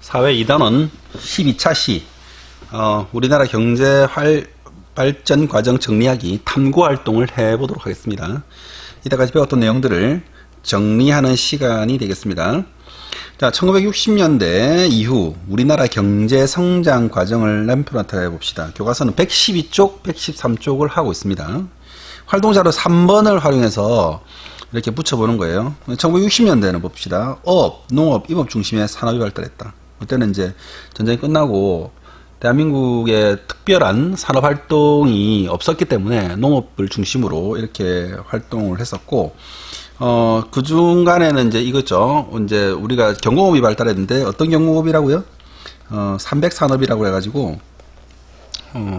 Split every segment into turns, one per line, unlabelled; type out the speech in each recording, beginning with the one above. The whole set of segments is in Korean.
사회 2단원 12차 시 우리나라 경제 발전 과정 정리하기 탐구 활동을 해보도록 하겠습니다. 이때까지 배웠던 내용들을 정리하는 시간이 되겠습니다. 자, 1960년대 이후 우리나라 경제 성장 과정을 램프나타해 봅시다. 교과서는 112쪽, 113쪽을 하고 있습니다. 활동자로 3번을 활용해서 이렇게 붙여보는 거예요. 1960년대는 봅시다. 어업, 농업, 임업 중심의 산업이 발달했다. 그때는 이제 전쟁이 끝나고 대한민국에 특별한 산업 활동이 없었기 때문에 농업을 중심으로 이렇게 활동을 했었고, 그 중간에는 이제 이거죠. 이제 우리가 경공업이 발달했는데 어떤 경공업이라고요? 삼백산업이라고 해가지고,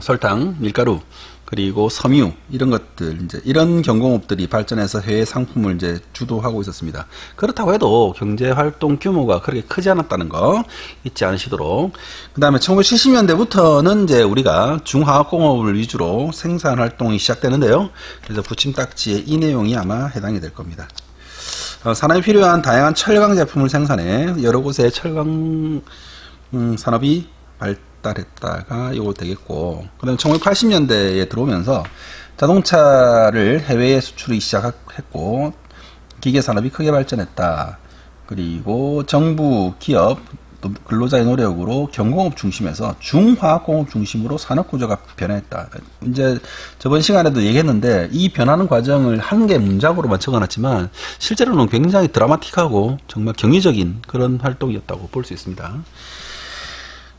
설탕, 밀가루, 그리고 섬유, 이런 것들, 이제 이런 경공업들이 발전해서 해외 상품을 이제 주도하고 있었습니다. 그렇다고 해도 경제 활동 규모가 그렇게 크지 않았다는 거 잊지 않으시도록. 그 다음에 1970년대부터는 이제 우리가 중화학공업을 위주로 생산 활동이 시작되는데요. 그래서 붙임딱지에 이 내용이 아마 해당이 될 겁니다. 산업에 필요한 다양한 철강 제품을 생산해 여러 곳에 철강 산업이 발달했다가 이거 되겠고, 그 다음에 1980년대에 들어오면서 자동차를 해외에 수출이 시작했고 기계산업이 크게 발전했다. 그리고 정부, 기업, 또 근로자의 노력으로 경공업 중심에서 중화학공업 중심으로 산업구조가 변했다. 이제 저번 시간에도 얘기했는데 이 변하는 과정을 한 개 문장으로만 적어놨지만 실제로는 굉장히 드라마틱하고 정말 경이적인 그런 활동이었다고 볼 수 있습니다.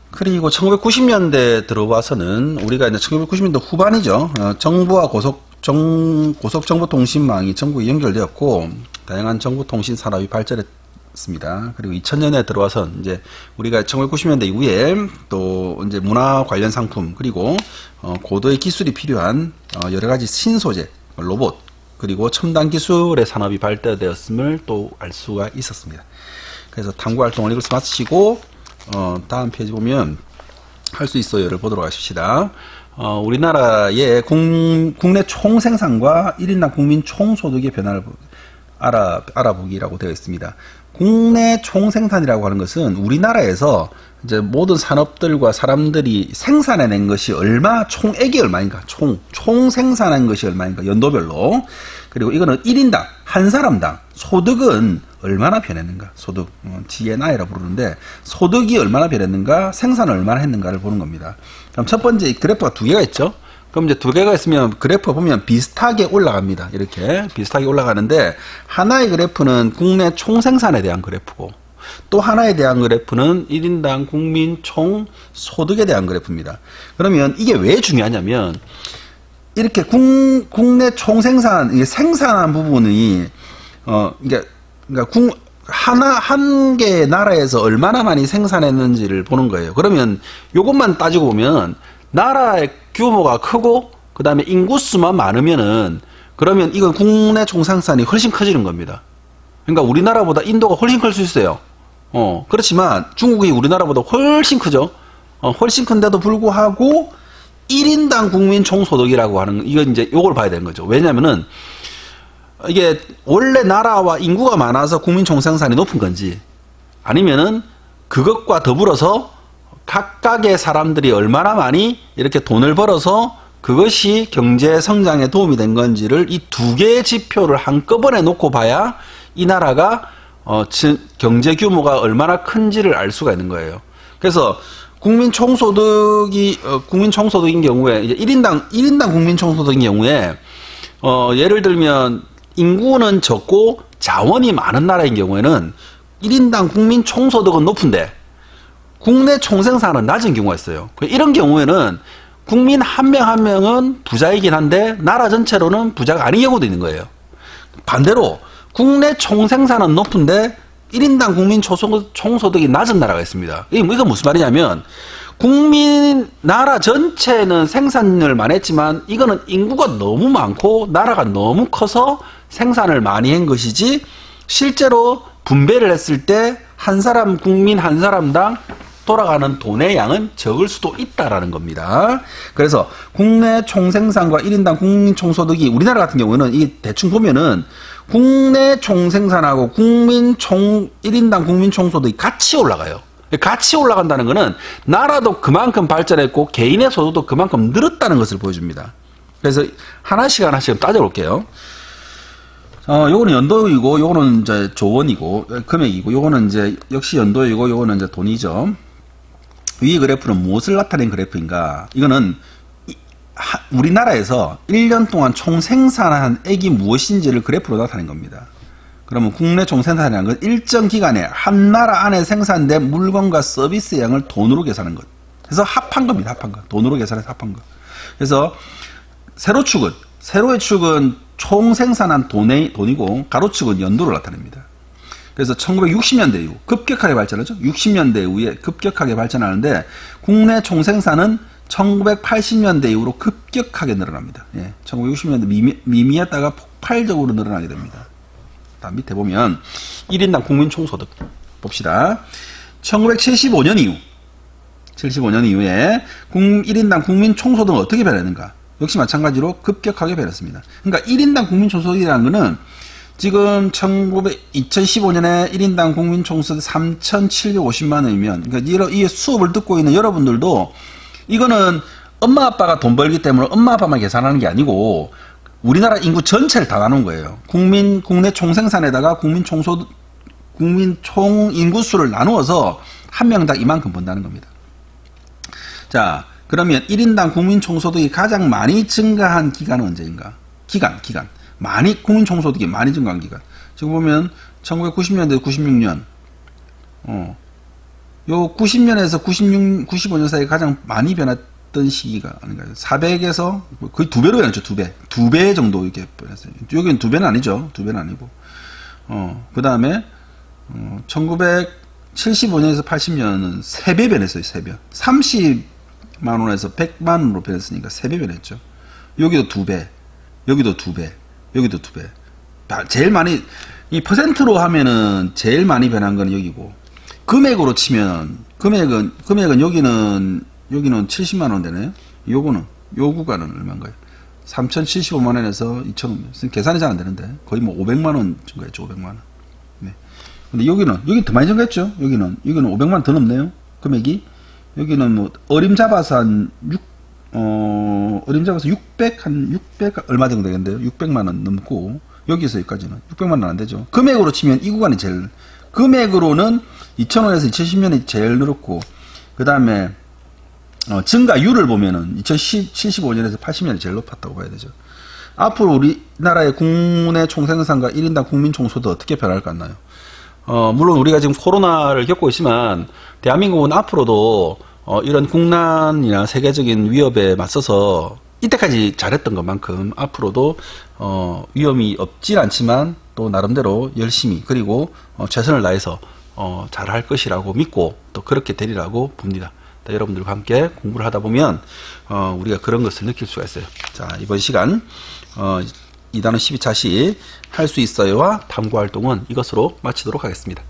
그리고 1990년대 들어와서는 우리가 이제 1990년대 후반이죠. 정부와 고속정보통신망이 전국에 연결되었고 다양한 정보통신 산업이 발전했습니다. 그리고 2000년에 들어와서 이제 우리가 1990년대 이후에 또 이제 문화 관련 상품, 그리고 고도의 기술이 필요한 여러 가지 신소재, 로봇, 그리고 첨단 기술의 산업이 발달되었음을 또 알 수가 있었습니다. 그래서 탐구 활동을 이것을 마치고 다음 페이지 보면 할 수 있어요를 보도록 하십시다. 우리나라의 국내 총생산과 1인당 국민 총소득의 변화를 알아보기라고 되어 있습니다. 국내 총생산이라고 하는 것은 우리나라에서 이제 모든 산업들과 사람들이 생산해낸 것이 총액이 얼마인가, 총생산한 것이 얼마인가, 연도별로. 그리고 이거는 1인당, 한 사람당 소득은 얼마나 변했는가, 소득, GNI라고 부르는데 소득이 얼마나 변했는가, 생산을 얼마나 했는가를 보는 겁니다. 그럼 첫 번째 그래프가 두 개가 있죠. 그럼 이제 두 개가 있으면 그래프 보면 비슷하게 올라갑니다. 이렇게 비슷하게 올라가는데 하나의 그래프는 국내 총생산에 대한 그래프고 또 하나에 대한 그래프는 1인당 국민 총소득에 대한 그래프입니다. 그러면 이게 왜 중요하냐면 이렇게 국내 총생산, 이게 생산한 부분이 그러니까 한 개의 나라에서 얼마나 많이 생산했는지를 보는 거예요. 그러면 이것만 따지고 보면 나라의 규모가 크고 그 다음에 인구수만 많으면은 그러면 이건 국내 총생산이 훨씬 커지는 겁니다. 그러니까 우리나라보다 인도가 훨씬 클 수 있어요. 그렇지만 중국이 우리나라보다 훨씬 크죠. 훨씬 큰데도 불구하고 1인당 국민 총소득이라고 하는, 이건 이제 요걸 봐야 되는 거죠. 왜냐면은 이게 원래 나라와 인구가 많아서 국민 총생산이 높은 건지 아니면은 그것과 더불어서 각각의 사람들이 얼마나 많이 이렇게 돈을 벌어서 그것이 경제 성장에 도움이 된 건지를 이 두 개의 지표를 한꺼번에 놓고 봐야 이 나라가 경제 규모가 얼마나 큰지를 알 수가 있는 거예요. 그래서 국민 총소득인 경우에 이제 1인당 국민 총소득인 경우에 예를 들면 인구는 적고 자원이 많은 나라인 경우에는 1인당 국민 총소득은 높은데 국내 총생산은 낮은 경우가 있어요. 이런 경우에는 국민 한 명 한 명은 부자이긴 한데 나라 전체로는 부자가 아닌 경우도 있는 거예요. 반대로 국내 총생산은 높은데 1인당 국민 총소득이 낮은 나라가 있습니다. 이건 무슨 말이냐면 나라 전체는 생산을 많이 했지만 이거는 인구가 너무 많고 나라가 너무 커서 생산을 많이 한 것이지 실제로 분배를 했을 때 국민 한 사람당 돌아가는 돈의 양은 적을 수도 있다라는 겁니다. 그래서 국내 총생산과 1인당 국민 총소득이 우리나라 같은 경우는 이 대충 보면은 국내 총생산하고 1인당 국민 총소득이 같이 올라가요. 같이 올라간다는 것은 나라도 그만큼 발전했고 개인의 소득도 그만큼 늘었다는 것을 보여줍니다. 그래서 하나씩 하나씩 따져볼게요. 요거는 연도이고, 요거는 이제 조원이고, 금액이고, 요거는 이제 역시 연도이고, 요거는 이제 돈이죠. 위 그래프는 무엇을 나타낸 그래프인가? 이거는 우리나라에서 1년 동안 총 생산한 액이 무엇인지를 그래프로 나타낸 겁니다. 그러면 국내 총 생산이라는 건 일정 기간에 한 나라 안에 생산된 물건과 서비스 양을 돈으로 계산한 것. 그래서 합한 겁니다. 합한 거. 돈으로 계산해서 합한 거. 그래서 세로의 축은 총 생산한 돈이고 가로축은 연도를 나타냅니다. 그래서 1960년대 이후 급격하게 발전하죠. 60년대 이후에 급격하게 발전하는데 국내 총 생산은 1980년대 이후로 급격하게 늘어납니다. 예, 1960년대 미미했다가 폭발적으로 늘어나게 됩니다. 다음 밑에 보면 1인당 국민 총소득 봅시다. 1975년 이후에 1인당 국민 총소득은 어떻게 변했는가? 역시 마찬가지로 급격하게 변했습니다. 그러니까 1인당 국민 총소득이라는 것은 지금 2015년에 1인당 국민 총소득 3,750만 원이면, 그러니까 이 수업을 듣고 있는 여러분들도 이거는 엄마 아빠가 돈 벌기 때문에 엄마 아빠만 계산하는 게 아니고 우리나라 인구 전체를 다 나눈 거예요. 국내 총생산에다가 국민 총 인구수를 나누어서 한 명당 이만큼 번다는 겁니다. 자, 그러면 1인당 국민 총소득이 가장 많이 증가한 기간은 언제인가? 기간. 국민 총소득이 많이 증가한 기간. 지금 보면 1990년대 96년. 요 90년에서 95년 사이에 가장 많이 변했던 시기가 아닌가요? 400에서 거의 2배로 변했죠. 2배 정도 이렇게 변했어요. 여기는 2배는 아니죠. 2배는 아니고. 그 다음에 1975년에서 80년은 3배 변했어요. 3배. 30만 원에서 100만 원으로 변했으니까 3배 변했죠. 여기도 2배. 여기도 2배. 여기도 2배. 제일 많이, 이 퍼센트로 하면은 제일 많이 변한 건 여기고, 금액으로 치면, 금액은 여기는 70만 원 되네요. 요 구간은 얼마인가요? 3,075만 원에서 2,000원. 계산이 잘 안 되는데, 거의 뭐 500만 원 증가했죠, 500만 원. 네. 근데 여기는 더 많이 증가했죠? 여기는 500만 원 더 넘네요, 금액이. 여기는 뭐, 어림잡아서 600 얼마 정도 되겠는데요? 600만 원 넘고, 여기서 여기까지는 600만 원 안 되죠. 금액으로 치면 이 구간이 제일, 금액으로는 2000원에서 2010년이 제일 늘었고, 그 다음에, 증가율을 보면은 2075년에서 80년이 제일 높았다고 봐야 되죠. 앞으로 우리나라의 국내 총생산과 1인당 국민 총소득 어떻게 변할 것 같나요? 물론 우리가 지금 코로나를 겪고 있지만, 대한민국은 앞으로도 이런 국난이나 세계적인 위협에 맞서서 이때까지 잘했던 것만큼 앞으로도 위험이 없진 않지만 또 나름대로 열심히 그리고 최선을 다해서 잘할 것이라고 믿고 또 그렇게 되리라고 봅니다. 여러분들과 함께 공부를 하다 보면 우리가 그런 것을 느낄 수가 있어요. 자, 이번 시간 2단원 12차시 할 수 있어요와 탐구활동은 이것으로 마치도록 하겠습니다.